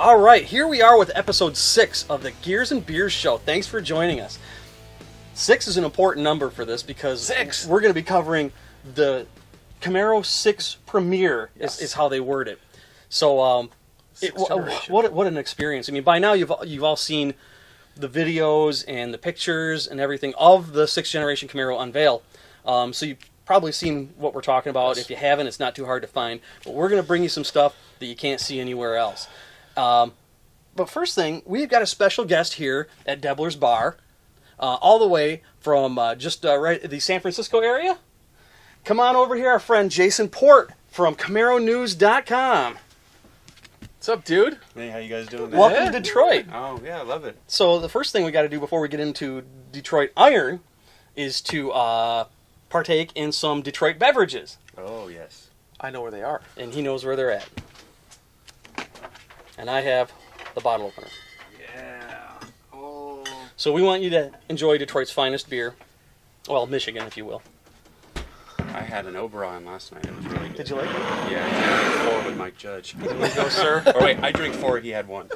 All right, here we are with episode 6 of the Gears and Beers Show. Thanks for joining us. 6 is an important number for this because we're going to be covering the Camaro SIX Premiere, is how they word it. So, what an experience! I mean, by now you've all seen the videos and the pictures and everything of the 6th generation Camaro unveil. So you've probably seen what we're talking about. If you haven't, it's not too hard to find. But we're going to bring you some stuff that you can't see anywhere else. But first thing, we've got a special guest here at Debler's Bar, all the way from just right the San Francisco area. Come on over here, our friend Jason Port from CamaroNews.com. What's up, dude? Hey, how you guys doing? Welcome to Detroit. Oh, yeah, I love it. So the first thing we got to do before we get into Detroit Iron is to partake in some Detroit beverages. Oh, yes. I know where they are. And he knows where they're at. And I have the bottle opener. Yeah. Oh. So we want you to enjoy Detroit's finest beer. Well, Michigan, if you will. I had an Oberon last night. It was really good. Did you like it? Yeah, I drank 4 with Mike Judge. There you go, sir. Or wait, I drank 4, he had 1.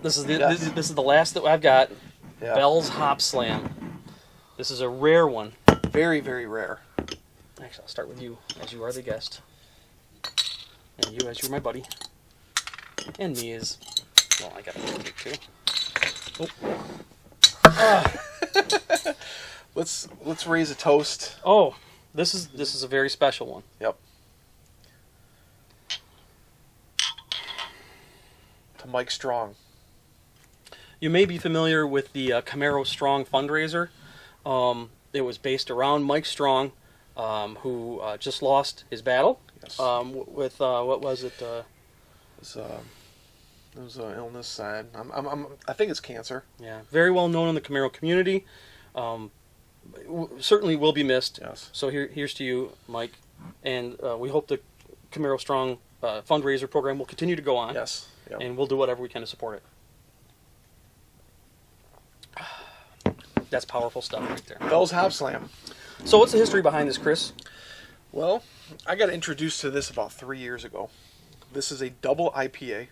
This is the last that I've got. Yeah. Bell's Hopslam. This is a rare one. Very, very rare. Actually, I'll start with you, as you are the guest. And you, as you're my buddy. And me is... Well, I got a little kick, too. Oh. Let's raise a toast. Oh, this is a very special one. Yep. To Mike Strong. You may be familiar with the Camaro Strong fundraiser. It was based around Mike Strong, who just lost his battle. Yes. With what was it? It was an illness side. I think it's cancer. Yeah, very well known in the Camaro community. Certainly will be missed. Yes. So here's to you, Mike, and we hope the Camaro Strong fundraiser program will continue to go on. Yes. Yep. And we'll do whatever we can to support it. That's powerful stuff right there. Bell's Hopslam. So what's the history behind this, Chris? Well, I got introduced to this about 3 years ago. This is a double IPA.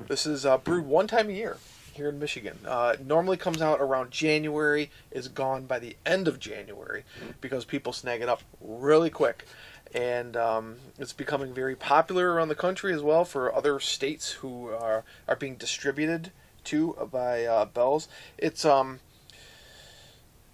This is brewed one time a year here in Michigan. It normally comes out around January, is gone by the end of January because people snag it up really quick. And it's becoming very popular around the country as well for other states who are being distributed to by Bell's.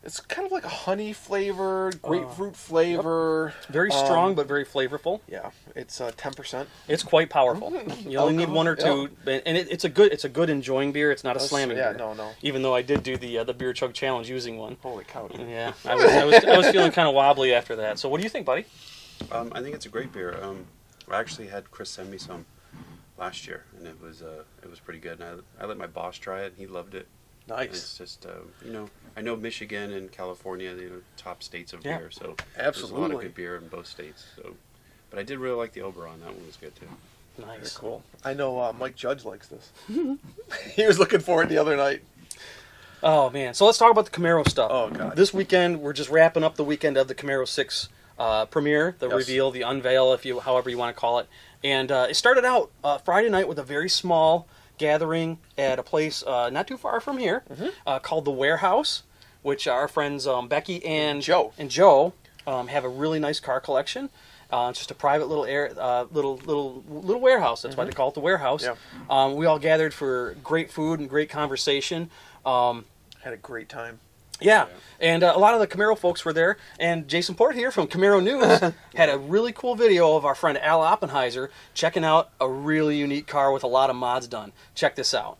It's kind of like a honey flavor, grapefruit flavor. Yep. Very strong, but very flavorful. Yeah, it's 10%. It's quite powerful. You only need 1 or 2, and it's a good enjoying beer. It's not a slamming beer. Yeah, no. Even though I did do the beer chug challenge using one. Holy cow! Dude. Yeah, I was feeling kind of wobbly after that. So what do you think, buddy? I think it's a great beer. I actually had Chris send me some last year, and it was pretty good. And I let my boss try it, and he loved it. Nice. It's just, I know Michigan and California, top states of beer, so absolutely. There's a lot of good beer in both states. So, but I did really like the Oberon. That one was good too. Nice. Very cool. I know Mike Judge likes this. He was looking for it the other night. Oh man! So let's talk about the Camaro stuff. Oh god! This weekend we're just wrapping up the weekend of the Camaro SIX Premiere, the reveal, the unveil, however you want to call it. And it started out Friday night with a very small gathering at a place not too far from here called the Warehouse, which our friends Becky and Joe have a really nice car collection. Just a private little little warehouse. That's why they call it the Warehouse. Yeah. We all gathered for great food and great conversation. Had a great time. Yeah, and a lot of the Camaro folks were there, and Jason Port here from Camaro News had a really cool video of our friend Al Oppenheiser checking out a really unique car with a lot of mods done. Check this out.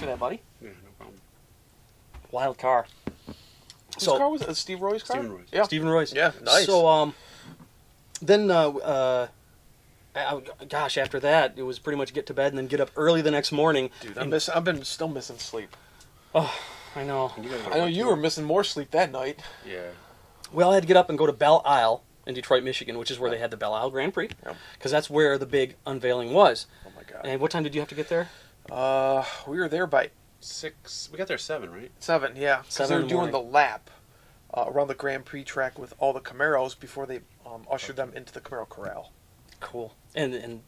for that, buddy. Yeah, no problem. Wild car. Whose car was it? Steve Roy's car? Stephen Roy's. Yeah. Stephen Roy's. Yeah, nice. So, then, gosh, after that, it was pretty much get to bed and then get up early the next morning. Dude, I've been still missing sleep. Oh, I know. I know you were missing more sleep that night. Yeah. Well, I had to get up and go to Belle Isle in Detroit, Michigan, which is where they had the Belle Isle Grand Prix, because that's where the big unveiling was. Oh my god! And what time did you have to get there? We were there by 6. We got there 7, right? 7, yeah. Because 7 they were in the doing the morning. lap around the Grand Prix track with all the Camaros before they ushered them into the Camaro Corral. Cool. And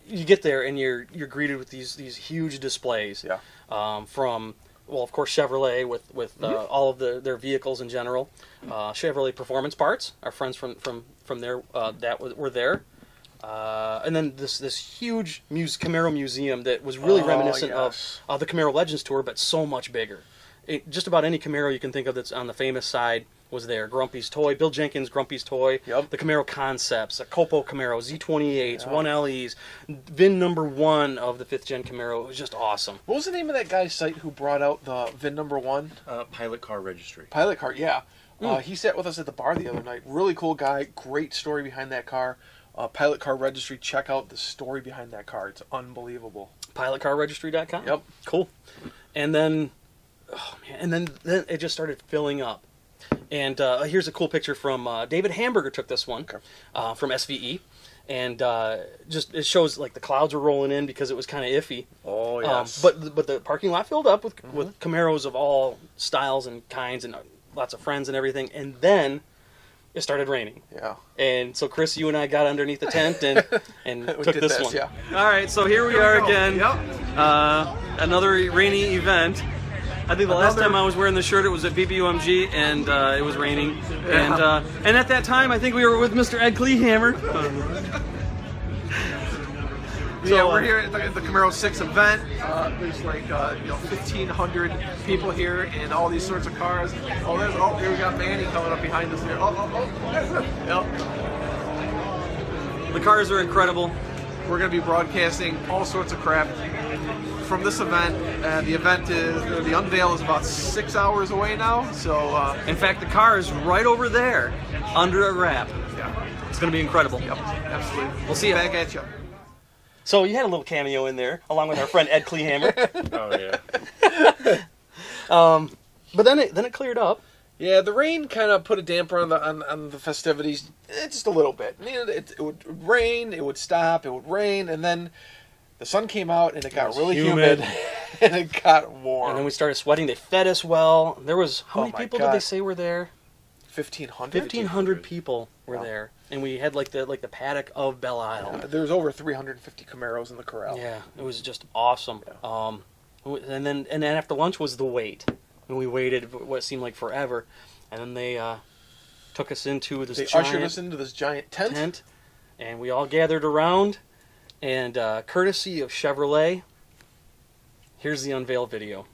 you get there and you're greeted with these huge displays. Yeah. From, well, of course, Chevrolet with all of their vehicles in general. Chevrolet Performance Parts, our friends from there were there. And then this huge Camaro museum that was really reminiscent of the Camaro Legends Tour, but so much bigger. Just about any Camaro you can think of that's on the famous side was there. Grumpy's Toy, Bill Jenkins' Grumpy's Toy, the Camaro Concepts, the Copo Camaro, Z28s, 1LEs, VIN number 1 of the 5th Gen Camaro. It was just awesome. What was the name of that guy's site who brought out the VIN number 1? Pilot Car Registry. Pilot Car, yeah. He sat with us at the bar the other night. Really cool guy. Great story behind that car. Pilot Car Registry. Check out the story behind that car. It's unbelievable. PilotCarRegistry.com? Yep. Cool. And then, then it just started filling up. And here's a cool picture from David Hamburger took this one from SVE. And just it shows like the clouds were rolling in because it was kind of iffy. Oh, yes. But the parking lot filled up with Camaros of all styles and kinds and lots of friends and everything. And then it started raining. Yeah. And so Chris, you and I got underneath the tent and took this one. Yeah. All right, so here we are again. Yep. Another rainy event. I think the last time I was wearing the shirt, it was at BBUMG, and it was raining. Yeah. And at that time, I think we were with Mr. Ed Kleehammer. Yeah, we're here at the Camaro SIX event. There's like 1,500 people here and all these sorts of cars. Here we got Manny coming up behind us here. Yep. The cars are incredible. We're going to be broadcasting all sorts of crap from this event. The unveil is about 6 hours away now. So in fact, the car is right over there, under a wrap. Yeah, it's going to be incredible. Yep, absolutely. We'll see you back at you. So you had a little cameo in there, along with our friend Ed Kleehammer. Oh yeah. But then it cleared up. Yeah, the rain kind of put a damper on the festivities, just a little bit. It would rain, it would stop, it would rain, and then the sun came out and it got really humid and it got warm. And then we started sweating. They fed us well. There was how many my people God. did they say were there? 1,500. 1,500 people were there, and we had like the paddock of Belle Isle. Yeah, there was over 350 Camaros in the corral. Yeah, it was just awesome. Yeah. And then after lunch was the wait, and we waited what seemed like forever, and then they took us into this. They ushered us into this giant tent, and we all gathered around, and courtesy of Chevrolet, here's the unveil video.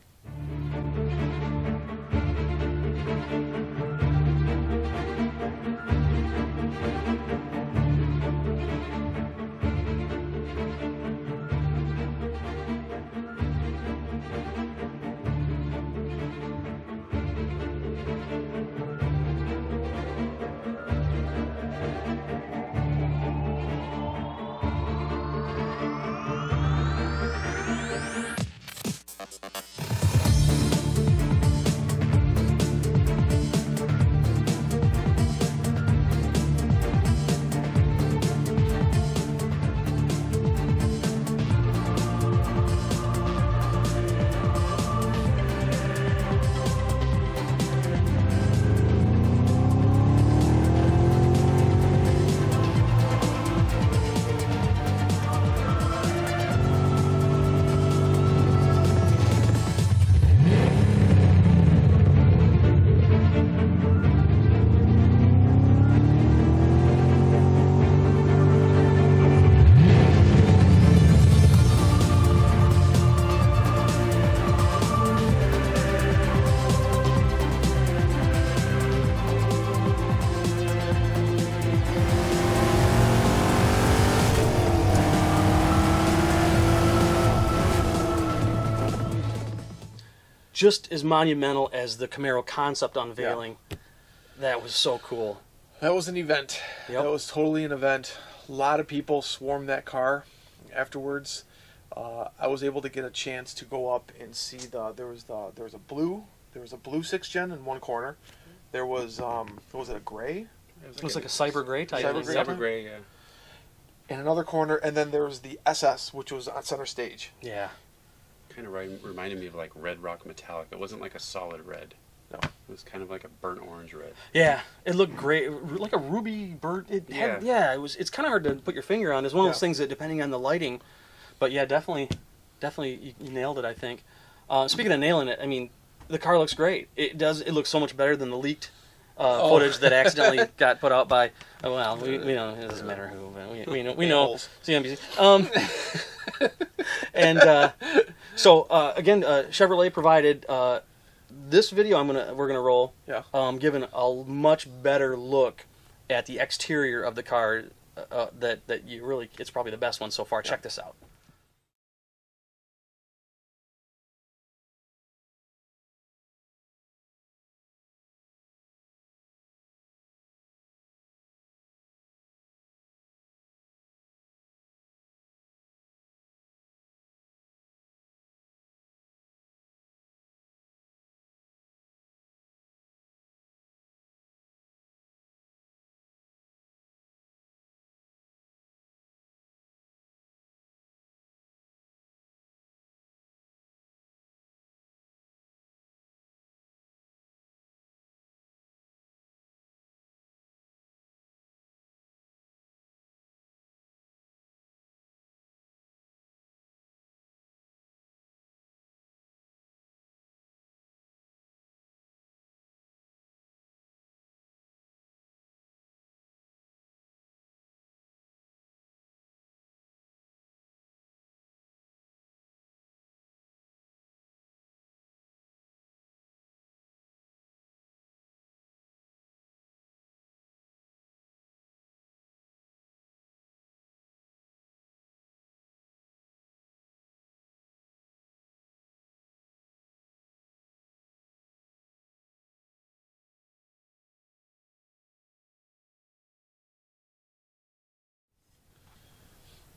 just as monumental as the Camaro concept unveiling. Yeah. That was so cool. That was an event. Yep. That was totally an event. A lot of people swarmed that car afterwards. I was able to get a chance to go up and see there was a blue 6th Gen in one corner. There was was it a gray? It was like a cyber gray type. Cyber gray, yeah. In another corner, and then there was the SS, which was on center stage. Yeah. Kind of reminded me of like Red Rock Metallic. It wasn't like a solid red. No. It was kind of like a burnt orange red. Yeah, it looked great, like a ruby burnt. It's kind of hard to put your finger on. It's one of those things that, depending on the lighting, but yeah, definitely, you nailed it. I think. Speaking of nailing it, I mean, the car looks great. It does. It looks so much better than the leaked footage that accidentally got put out by. Well, we know it doesn't matter who, but we know CNBC. And so again, Chevrolet provided. This video we're gonna roll, giving a much better look at the exterior of the car. That you really, it's probably the best one so far. Check this out.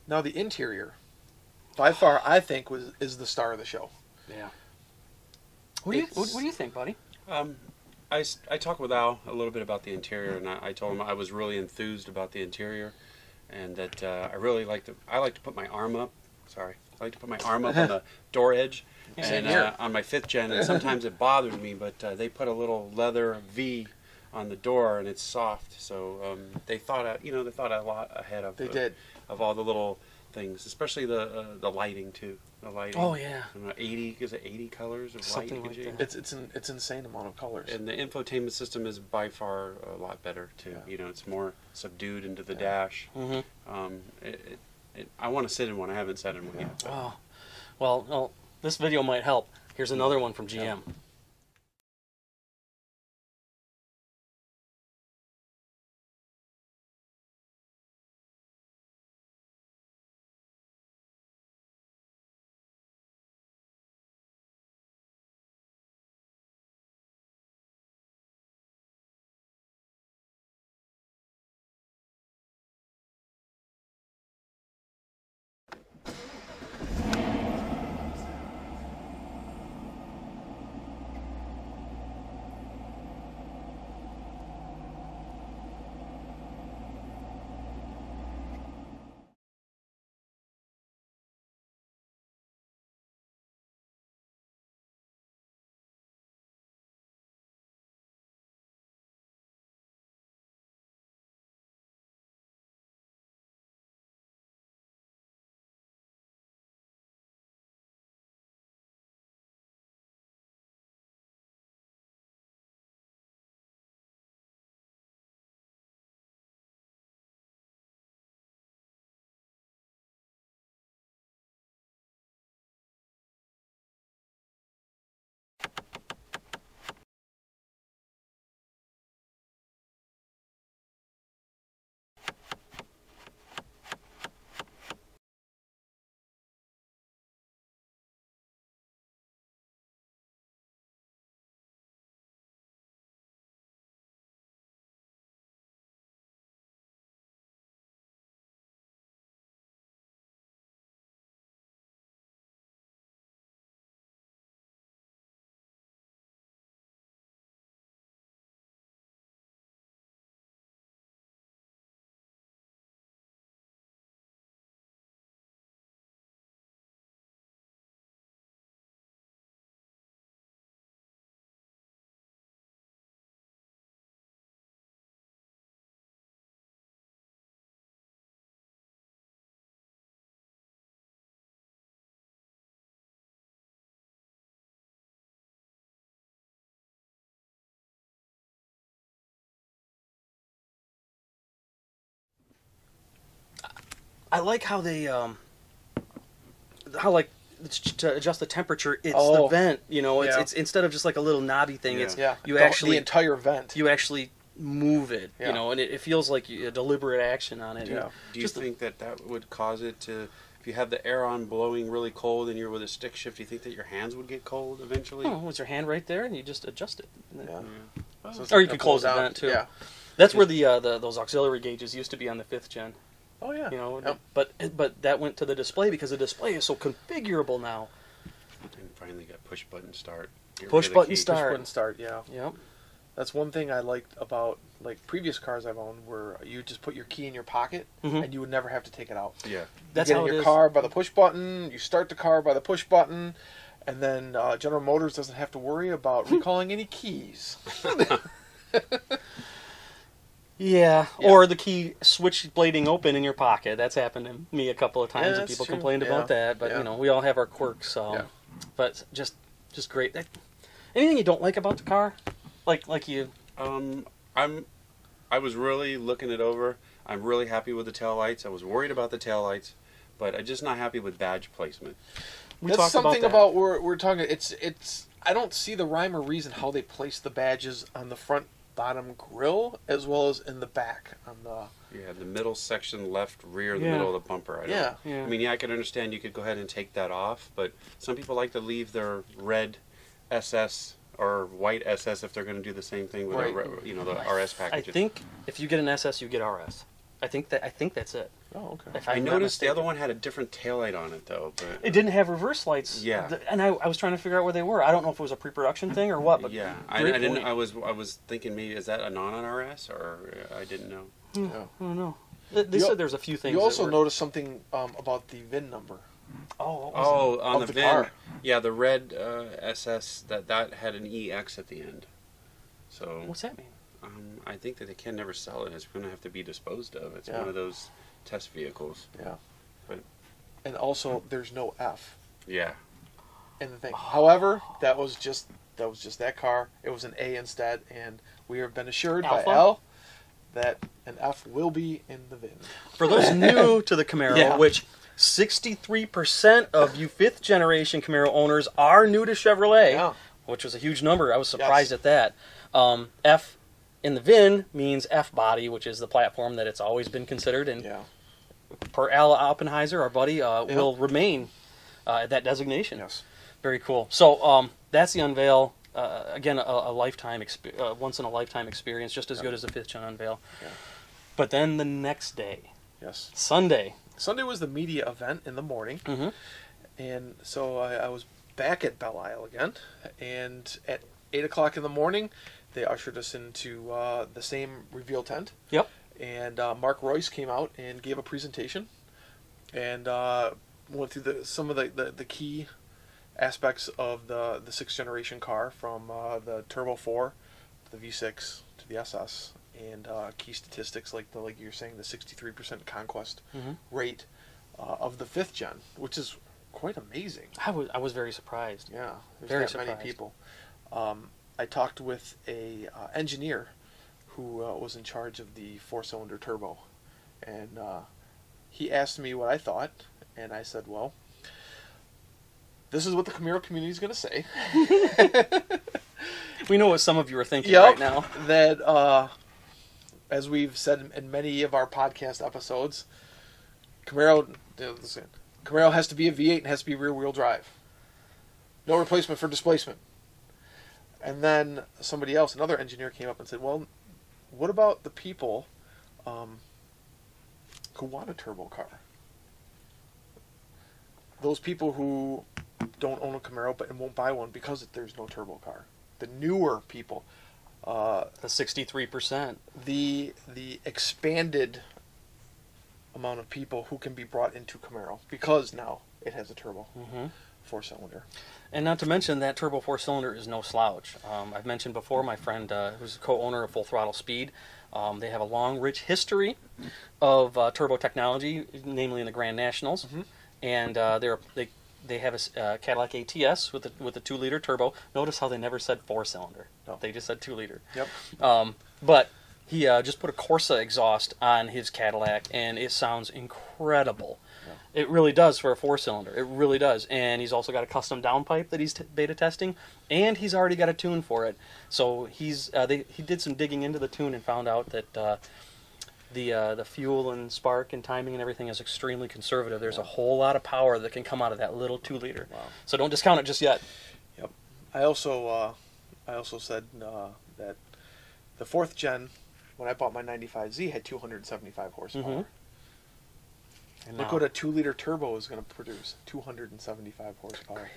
Now the interior, by far, I think is the star of the show. Yeah. What do you think, buddy? I talked with Al a little bit about the interior, and I told him I was really enthused about the interior, and that I like to put my arm up. Sorry, I like to put my arm up on the door edge, and on my 5th Gen, and sometimes it bothered me, but they put a little leather V on the door, and it's soft. So they thought a lot ahead of. They did. Of all the little things, especially the lighting too. The lighting. Oh yeah. 80 colors of something light. Like that. It's insane amount of colors. And the infotainment system is by far a lot better too. Yeah. It's more subdued into the dash. Mm-hmm. I want to sit in one. I haven't sat in one yet. Oh, well, this video might help. Here's another one from GM. Yeah. I like how they how like to adjust the temperature. It's the Oh. vent. You know, Yeah. it's instead of just like a little knobby thing. Yeah. It's Yeah. you the actually entire vent. you actually move it. Yeah. You know, and it feels like a deliberate action on it. Yeah. And Do you just think that would cause it to, if you have the air on blowing really cold and you're with a stick shift, do you think that your hands would get cold eventually? Oh, was your hand right there, and you just adjust it. Yeah. Yeah. So it's Or you gonna could close pull the down. vent too. Yeah. That's where the those auxiliary gauges used to be on the 5th gen. Oh yeah. You know, Yep. but that went to the display because the display is so configurable now. And finally got push button start. Get Push rid of the button key. start. Push button start. Yeah. Yep. That's one thing I liked about like previous cars I've owned, where you just put your key in your pocket Mhm. and you would never have to take it out. Yeah. That's you get how in it your is. car by the push button. You start the car by the push button, and then General Motors doesn't have to worry about recalling any keys. Yeah. Yeah. Or the key switch blading open in your pocket. That's happened to me a couple of times, Yeah, and that's people true. complained about Yeah. that. But Yeah. you know, we all have our quirks. Yeah. But just great. Anything you don't like about the car? Like you? I was really looking it over. I'm really happy with the taillights. I was worried about the taillights, but I'm just not happy with badge placement. We That's talked something that. about we're talking. It's. I don't see the rhyme or reason how they place the badges on the front bottom grille as well as in the back on the. Yeah, the middle section, left rear, the Yeah. middle of the bumper. I don't, Yeah. Yeah. I mean, yeah, I can understand you could go ahead and take that off, but some people like to leave their red SS or white SS if they're going to do the same thing with Right. the RS I packages. think if you get an SS, you get RS. I think that's it. Oh, okay. If I I'm not noticed the mistaken. other one had a different taillight on it though, but It didn't have reverse lights. Yeah. And I was trying to figure out where they were. I don't know if it was a pre-production thing or what. But yeah, I great didn't. point. I was thinking maybe is that a non-RS or I didn't know. Yeah. I don't know. They You- said there's a few things. You that also were- noticed something about the VIN number. Oh, what was Oh, on Of the the VIN, car. yeah, the red SS that had an EX at the end. it? So What's that mean? I think that they can never sell it. It's going to have to be disposed of. It's Yeah. one of those test vehicles. Yeah. But And also, there's no F yeah, in the thing. However, that was just that car. It was an A instead, and we have been assured Alpha? by L that an F will be in the VIN. For those new to the Camaro, Yeah. which 63% of you 5th generation Camaro owners are new to Chevrolet, Yeah. which was a huge number. I was surprised Yes. at that. F in the VIN means F body, which is the platform that it's always been considered, and Yeah. per Al Oppenheiser, our buddy, will remain that designation. Yes. Very cool. So that's the unveil. Again, a lifetime, once in a lifetime experience, just as good as the 5th gen unveil. Yeah. But then the next day, Yes. Sunday. Sunday was the media event in the morning, Mm-hmm. and so I was back at Belle Isle again. And at 8 o'clock in the morning, they ushered us into the same reveal tent. Yep. And Mark Royce came out and gave a presentation, and went through some of the key aspects of the 6th generation car, from the Turbo 4 to the V6 to the SS, and key statistics like you're saying, the 63% conquest Mhm. rate of the 5th gen, which is quite amazing. I was very surprised. Yeah, there's Very that many surprised. people. I talked with a engineer who was in charge of the 4-cylinder turbo, and he asked me what I thought, and I said, well, this is what the Camaro community is going to say. We know what some of you are thinking Yep. right now. That, as we've said in many of our podcast episodes, Camaro has to be a V8 and has to be rear-wheel drive. No replacement for displacement. And then somebody else, another engineer, came up and said, well, what about the people who want a turbo car? Those people who don't own a Camaro and won't buy one because there's no turbo car. The newer people. The 63%. The expanded amount of people who can be brought into Camaro because now it has a turbo Mm-hmm. 4-cylinder. And not to mention that turbo 4-cylinder is no slouch. I've mentioned before my friend who's co-owner of Full Throttle Speed. They have a long, rich history of turbo technology, namely in the Grand Nationals, Mhm. and they have a Cadillac ATS with a 2-liter turbo. Notice how they never said 4-cylinder; No. they just said 2-liter. Yep. But He just put a Corsa exhaust on his Cadillac, and it sounds incredible. Yeah. It really does for a 4-cylinder. It really does. And he's also got a custom downpipe that he's beta testing, and he's already got a tune for it. So he did some digging into the tune and found out that the fuel and spark and timing and everything is extremely conservative. There's a whole lot of power that can come out of that little 2-liter. Wow. So don't discount it just yet. Yep. I also said that the 4th gen, when I bought my 95Z, had 275 horsepower. Mm-hmm. Look what a 2-liter turbo is going to produce. 275 horsepower.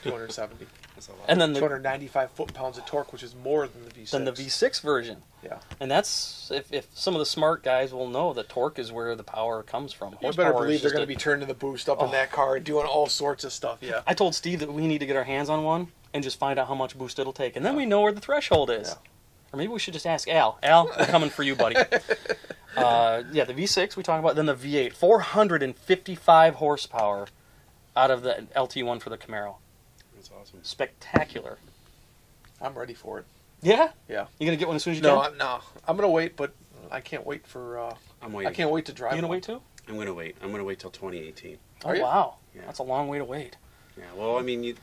270. That's a lot. And then 295 foot-pounds of torque, which is more than the V6. Than the V6 version. Yeah. And that's, if some of the smart guys will know that torque is where the power comes from. You better believe they're going to be turning the boost up in that car and doing all sorts of stuff. Yeah. I told Steve that we need to get our hands on one and just find out how much boost it'll take. And then we know where the threshold is. Yeah. Or maybe we should just ask Al. Al, we're coming for you, buddy. Yeah, the V6 we talked about, then the V8. 455 horsepower out of the LT1 for the Camaro. That's awesome. Spectacular. I'm ready for it. Yeah? Yeah. You going to get one as soon as you can? No. I'm going to wait, but I can't wait for... I'm waiting. I can't wait to drive. You going to wait too? I'm going to wait. I'm going to wait till 2018. Oh, wow. Yeah. That's a long way to wait. Yeah, well, I mean,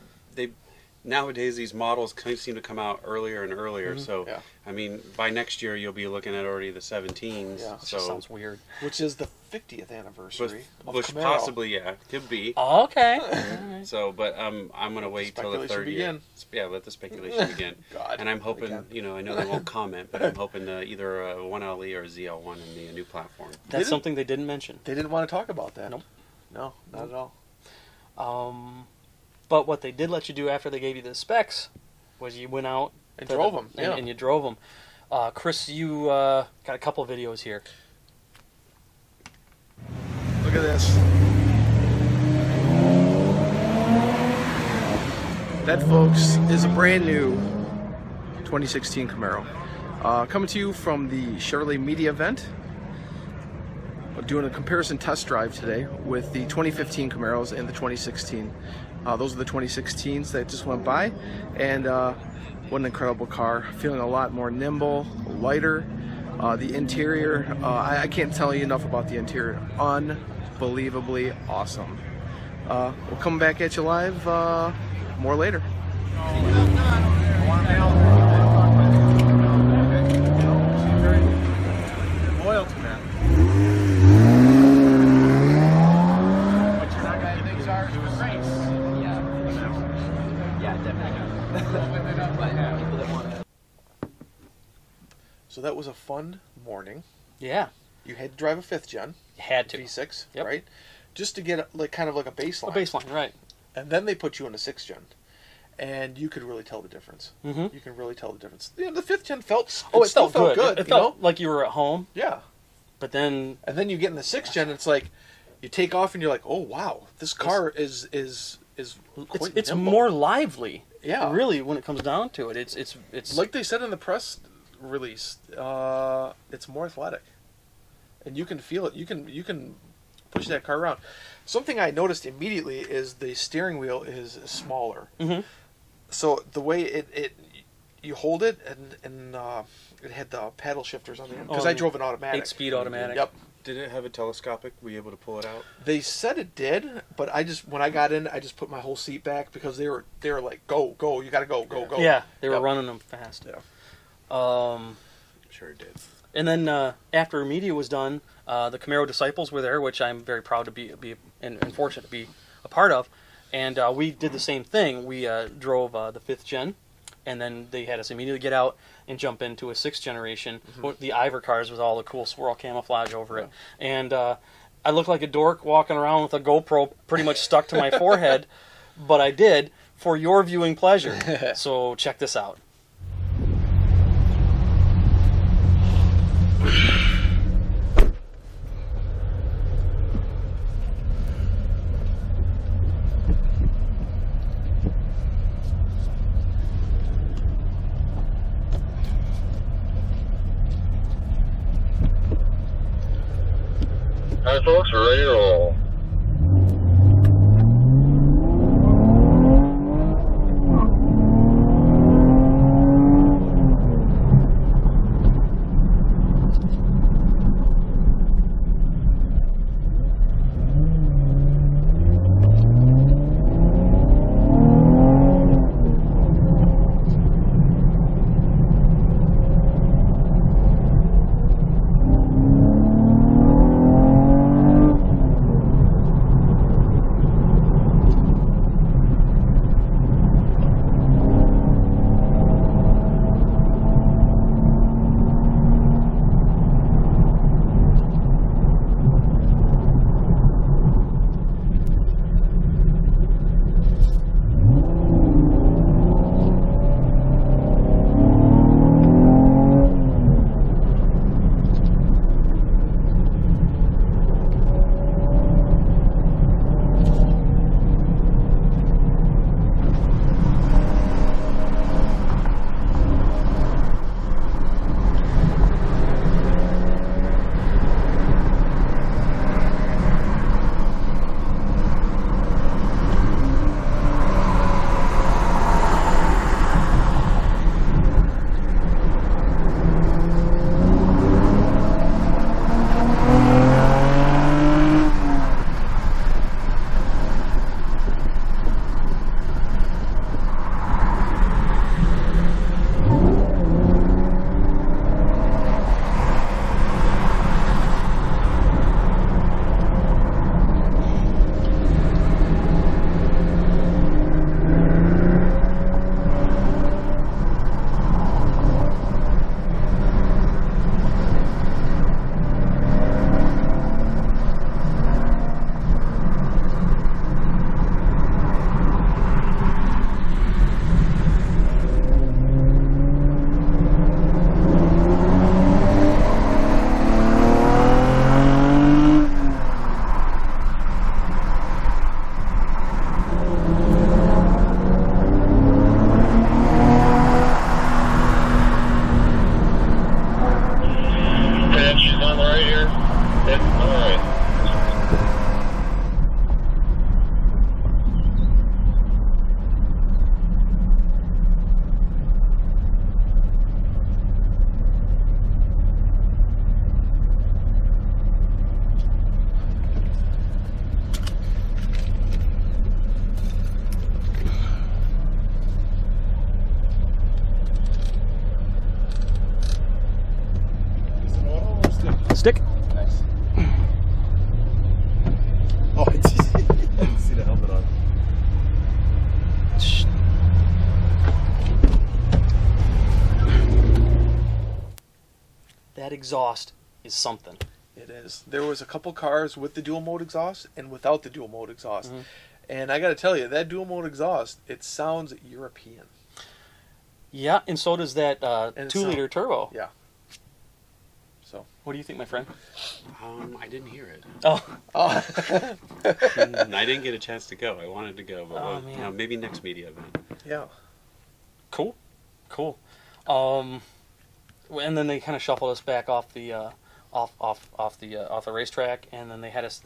nowadays these models kind of seem to come out earlier and earlier. Mm-hmm. So, yeah. I mean, by next year you'll be looking at already the 17s. Yeah, so sounds weird. Which is the 50th anniversary of which Camaro. Possibly, yeah, could be. Oh, okay. Right. So, but I'm going to wait till the 3rd year. Yeah, let the speculation begin. God, and I'm hoping, I know they won't comment, but I'm hoping either a 1LE or a ZL1 in the new platform. That's something they didn't mention. They didn't want to talk about that. Nope. No, not at all. But what they did let you do after they gave you the specs was you went out and drove them. And you drove them. Chris, you got a couple videos here. Look at this. That, folks, is a brand new 2016 Camaro. Coming to you from the Chevrolet Media event. Doing a comparison test drive today with the 2015 Camaros and the 2016. Those are the 2016s that just went by, and what an incredible car. Feeling a lot more nimble, lighter. The interior, I can't tell you enough about the interior. Unbelievably awesome. We'll come back at you live more later. Loyalty, man. So that was a fun morning. Yeah. You had to drive a 5th gen. You had to. V6, yep. Right? Just to get kind of like a baseline. A baseline, right. And then they put you in a 6th gen. And you could really tell the difference. Mm-hmm. You can really tell the difference. You know, the 5th gen felt... it still felt good. It felt know? like you were at home. Yeah. But then... And then you get in the 6th gen, and it's like, you take off and you're like, oh, wow, this car is quite it's nimble. more lively. Yeah. Really, when it comes down to it. It's like they said in the press release, it's more athletic. And you can feel it. You can push that car around. Something I noticed immediately is the steering wheel is smaller. Mm-hmm. So the way you hold it, and it had the paddle shifters on the end, because I drove an automatic. 8-speed automatic. Yep. Did it have a telescopic? Were you able to pull it out? They said it did, but when I got in, I just put my whole seat back because they were like, go, you gotta go. Yeah, they were running them fast. Yeah. I'm sure it did. And then after media was done, the Camaro Disciples were there, which I'm very proud to be and fortunate to be a part of. And we did the same thing. We drove the 5th gen, and then they had us immediately get out and jump into a 6th generation, the Ivor cars with all the cool swirl camouflage over it. And I looked like a dork walking around with a GoPro pretty much stuck to my forehead, but I did for your viewing pleasure. So check this out. Hi folks, we're ready to roll. stick. Nice. Oh, I didn't see the helmet on. That exhaust is something. It is. There was a couple cars with the dual mode exhaust and without the dual mode exhaust. And I got to tell you, that dual mode exhaust, it sounds European. Yeah, and so does that 2-liter turbo. Yeah. So, what do you think, my friend? I didn't hear it. Oh. oh. And I didn't get a chance to go. I wanted to go, but Oh, man. you know, maybe next media event. Yeah. Cool. Cool. And then they kind of shuffled us back off the off the racetrack, and then they had us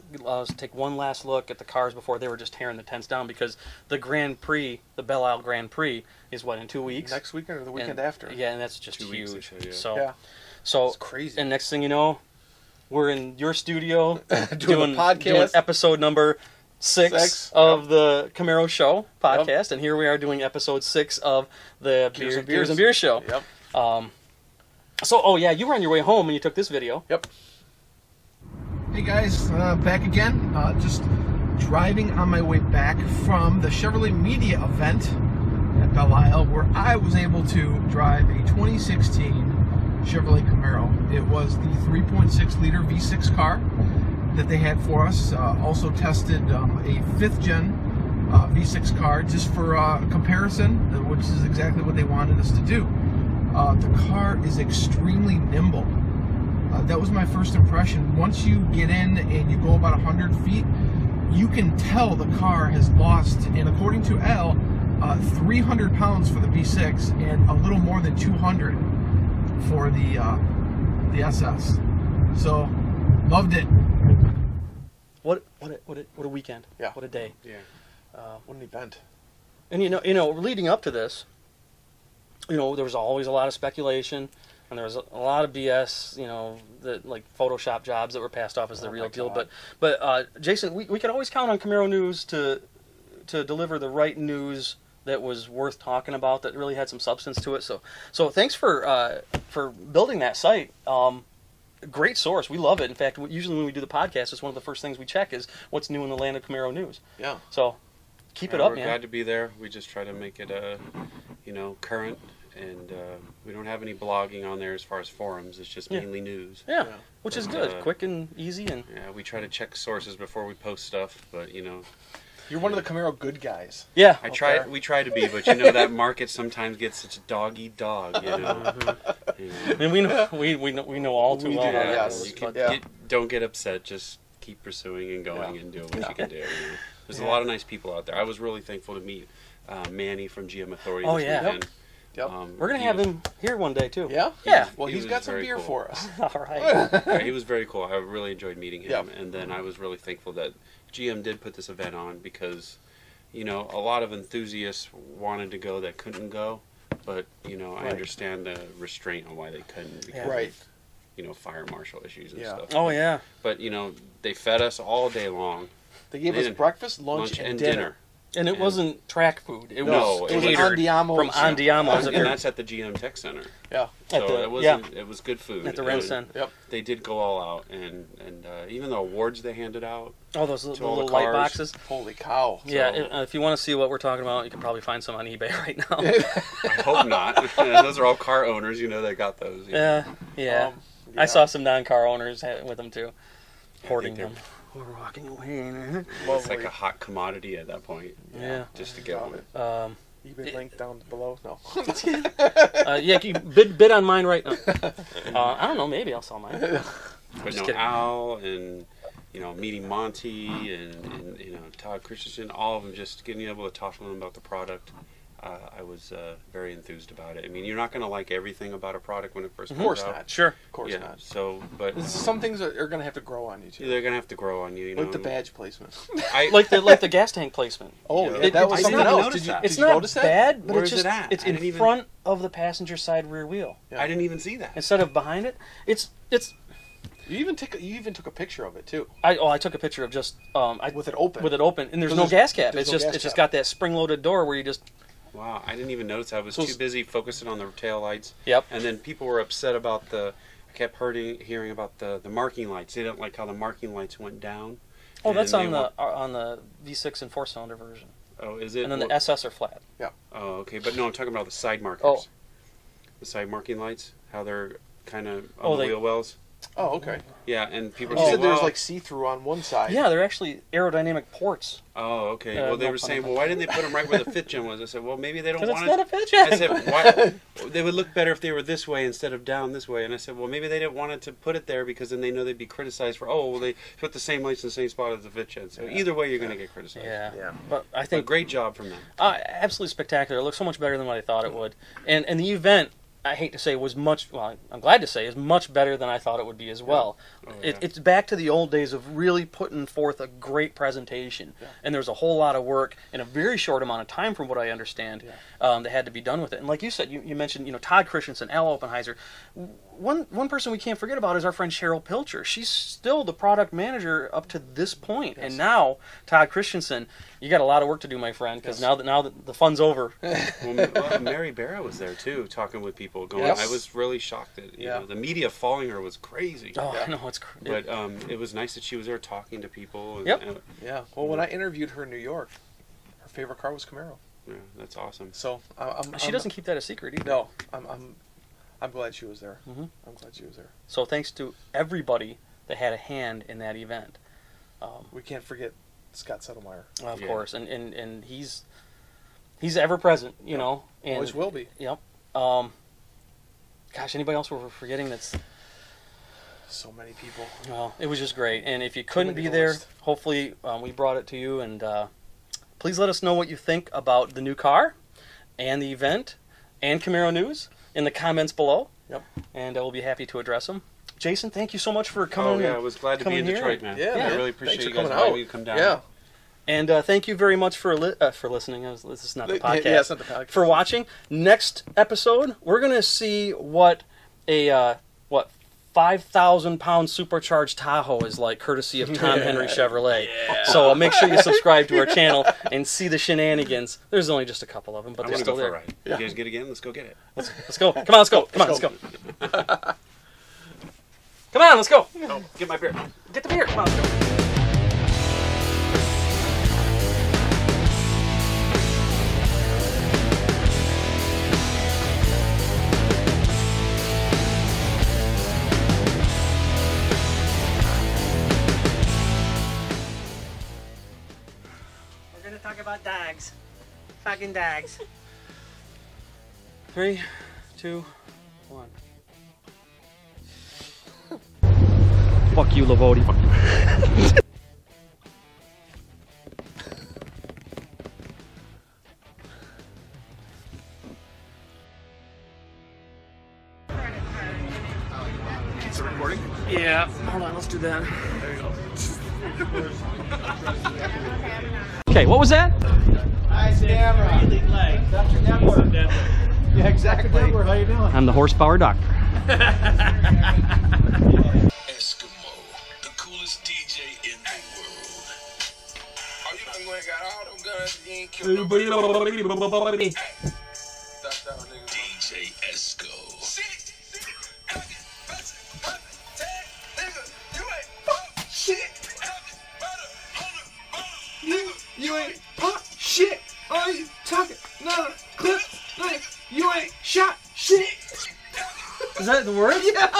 take one last look at the cars before they were just tearing the tents down, because the Grand Prix, the Belle Isle Grand Prix, is what, in 2 weeks? Next weekend or the weekend And- after? Yeah, and that's just 2 weeks, huge. they said, yeah. So, Yeah. so It's crazy. And next thing you know, we're in your studio Doing a podcast. doing episode number 6 of the Camaro Show podcast, Yep. and here we are doing episode 6 of the Gears and Beers and Beers. Beers Show. Yep. So, oh yeah, you were on your way home and you took this video. Yep. Hey guys, back again. Just driving on my way back from the Chevrolet Media event at Belle Isle, where I was able to drive a 2016 Chevrolet Camaro. It was the 3.6 liter V6 car that they had for us. Also tested a 5th gen V6 car just for comparison, which is exactly what they wanted us to do. The car is extremely nimble. That was my first impression. Once you get in and you go about 100 feet, you can tell the car has lost, and according to Al, 300 pounds for the V6 and a little more than 200 for the SS. So, loved it. What a weekend. Yeah. What a day. Yeah. What an event. And you know, leading up to this, you know, there was always a lot of speculation, and there was a lot of BS, you know, like Photoshop jobs that were passed off as the real deal. God. But Jason, we could always count on Camaro News to deliver the right news that was worth talking about, that really had some substance to it. So thanks for building that site. Great source. We love it. In fact, usually when we do the podcast, it's one of the first things we check is what's new in the land of Camaro News. Yeah. So keep it up, We're man. glad to be there. We just try to make it, current, and we don't have any blogging on there as far as forums. It's just Yeah. mainly news. Yeah, Yeah. which is But, good, quick and easy, and Yeah, we try to check sources before we post stuff, but you know, You're one of the Camaro good guys. yeah. I try. Okay. We try to be, but you know that market sometimes gets such a dog eat dog. You know. You know. And we know all too We well. do, how that yes. goes, You can but- don't get upset. Just keep pursuing and going and doing what you can do. You know? There's a lot of nice people out there. I was really thankful to meet Manny from GM Authority. Oh, this yeah. weekend. Yep. We're gonna He have was- him here one day too. Yeah? Yeah. Well, He he's was got some very beer cool. for us. All right. Yeah, he was very cool. I really enjoyed meeting him, Yep. and then I was really thankful that GM did put this event on because, you know, a lot of enthusiasts wanted to go that couldn't go, but you know, I Right. understand the restraint on why they couldn't because Right. of, you know, fire marshal issues and Yeah. stuff. Oh yeah. But you know, they fed us all day long, They gave They us didn't- breakfast, lunch, and dinner. And it And- wasn't track food. It No, was it was catered Andiamo's. from Andiamo's. and that's at the GM Tech Center. Yeah. So the- it wasn't. It was good food. at the and Rensen. Yep. They did go all out, and even the awards they handed out. Oh, those To little all the light cars. boxes. Holy cow. Yeah. So- If you want to see what we're talking about, you can probably find some on eBay right now. I hope not. Those are all car owners, you know, that got those. You know. Yeah. Yeah. I saw some non-car owners with them too, hoarding they're- them. We're walking away. It's like a hot commodity at that point. Yeah. Just to get Love one. it. eBay link down below. No. Yeah, you bid on mine right now. I don't know. Maybe I'll sell mine. But Just no, kidding. Al and, you know, meeting Monty and you know, Todd Christensen, all of them, just getting able to talk to them about the product. I was very enthused about it. I mean, you're not going to like everything about a product when it first Of comes course out. not. Sure. Of course Yeah. not. So, but Some things are going to have to grow on you too. they're going to have to grow on you. You know, Like the badge placement. I, Like the gas tank placement. Oh, Yeah. yeah, that was It's something not- else. notice Did you, that. did It's you not notice that? bad, but Where it's is just it at? it's I in didn't even- front of the passenger side rear wheel Yeah. I didn't even see that. instead of behind it. It's You even took a picture of it too, I took a picture of just with it open. with it open, and there's Because no gas cap. there's It's no just gas it's just cap. got that spring-loaded door where you just Wow, I didn't even notice. I was So too busy focusing on the tail lights. Yep. And then people were upset about the kept hearing about the marking lights. They didn't like how the marking lights went down. Oh, that's on the V6 and 4-cylinder version. Oh, is it? And then the SS are flat. Yeah. Oh, okay. But no, I'm talking about the side markers. Oh. The side marking lights, how they're kind of on the wheel wells. Oh, okay. Yeah, and people You say, said there's well, like see-through on one side. Yeah, they're actually aerodynamic ports. oh, okay. Well, they were saying, well, why didn't they put them right where the fit gen was? I said, well, maybe they don't Because want it's it. not a fit gen. I said, why? They would look better if they were this way instead of down this way. And I said, well, maybe they didn't want it to put it there because then they know they'd be criticized for, oh, well, they put the same lights in the same spot as the fit gen. So either way, you're going to get criticized. Yeah. But I A think great job from them. absolutely spectacular. It looks so much better than what I thought it would. And the event, I hate to say, was much, well, I'm glad to say, is much better than I thought it would be as well. Oh, yeah. It's back to the old days of really putting forth a great presentation. Yeah. And there's a whole lot of work in a very short amount of time, from what I understand, that had to be done with it. And like you said, you mentioned, Todd Christensen, Al Oppenheiser. One person we can't forget about is our friend Cheryl Pilcher. She's still the product manager up to this point. Yes. And now, Todd Christensen, you got a lot of work to do, my friend, because now that the fun's over. Well, Mary Barra was there, too, talking with people. Going, I was really shocked that you know, the media following her was crazy. Oh, I know, it's crazy. But it was nice that she was there talking to people. And, Well, when I interviewed her in New York, her favorite car was Camaro. Yeah, that's awesome. So she doesn't keep that a secret either. No, I'm glad she was there. Mm-hmm. I'm glad she was there. So thanks to everybody that had a hand in that event. We can't forget Scott Settlemeyer. Of course, and he's ever present, you know. And always will be. Yep. Gosh, anybody else we're forgetting? That's so many people. Well, it was just great. And if you couldn't be there, hopefully we brought it to you. And please let us know what you think about the new car and the event and Camaro news in the comments below. Yep. And we'll be happy to address them. Jason, thank you so much for coming. Oh yeah, I was glad to be in Detroit, man. Yeah, I really appreciate you guys inviting me to come down. Yeah. And thank you very much for listening. This is not the podcast. Yeah, it's not the podcast. For watching. Next episode, we're going to see what a 5,000-pound supercharged Tahoe is like, courtesy of Tom Henry Chevrolet. Yeah. So make sure you subscribe to our channel and see the shenanigans. There's only just a couple of them, but they're still there. Right. You guys get again? Let's go get it. Let's go. Come on, let's go. Come on, let's go. Come on, let's go. Oh, get my beer. Get the beer. Come on, let's go. Talk about dogs. Fucking dogs. 3, 2, 1. Fuck you, Lavodi. Is it recording? Yeah. Hold on, let's do that. There you go. Okay, what was that? Dr. Denver. Yeah, exactly. Dr. Denver, how you doing? I'm the horsepower doctor. Eskimo, the coolest DJ in the world. Oh, you done went and got all them guns and you ain't killed nobody. DJ Esco. You ain't pop shit. Are you talking? No, clip. You ain't shot shit. Is that the word? Yeah.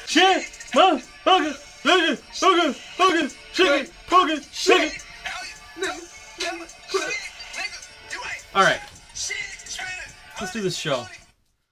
Shit, motherfucker, shit, shit. All right, let's do this show.